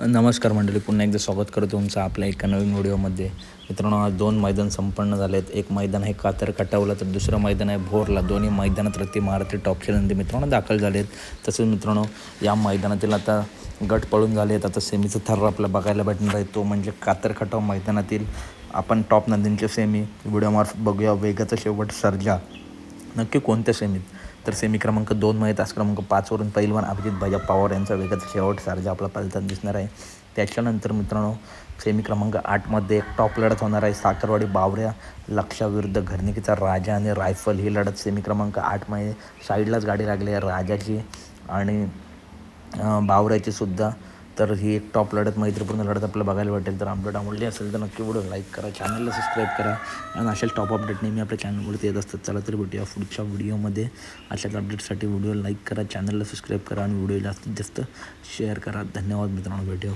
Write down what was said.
नमस्कार मंडळी, पुन्हा एकदा स्वागत करतो तुमचं आपल्या एका नवीन व्हिडिओमध्ये. मित्रांनो, आज 2 मैदान संपन्न झाले आहेत. एक मैदान आहे कातर कटावला, तर दुसरं मैदान आहे भोरला. दोन्ही मैदानात रत्ती महारथी टॉपचे नंदी मित्रांनो दाखल झाले आहेत. तसेच मित्रांनो, या मैदानातील आता गट पळून झाले आहेत. आता सेमीचं थर आपल्याला बघायला भेटणार आहे, तो म्हणजे कातर कटाव मैदानातील आपण टॉप नंदींचे सेमी व्हिडिओमार्फत बघूया. वेगाचा शेवट सर्जा नक्की कोणत्या सेमीत, तर सेमी क्रमांक 2मध्ये तास क्रमांक 5वरून पैलवान अभिजित भैया पवार यांचा वेगाचा शेवट सर्जा आपला पलताना दिसणार आहे. त्याच्यानंतर मित्रांनो, सेमी क्रमांक 8मध्ये एक टॉप लढत होणार आहे. साखरवाडी बावऱ्या लक्षाविरुद्ध घरनिकीचा राजा आणि रायफल. ही लढत सेमी क्रमांक 8मध्ये साईडलाच गाडी लागली आहे राजाची आणि बावऱ्याची सुद्धा. तर ही एक टॉप लढत, मैत्रीपूर्ण लढत आपल्याला बघायला भेटेल. तर आपलं आवडली असेल तर नक्की व्हिडिओ लाईक करा, चॅनलला सबस्क्राईब करा आणि अशाच टॉप अपडेट नेहमी आपल्या चॅनलवरती येत असतात. चला तर भेटूया पुढच्या व्हिडिओमध्ये. अशाच अपडेटसाठी व्हिडिओ लाईक करा, चॅनलला सबस्क्राईब करा आणि व्हिडिओ जास्तीत जास्त शेअर करा. धन्यवाद मित्रांनो, भेटूया.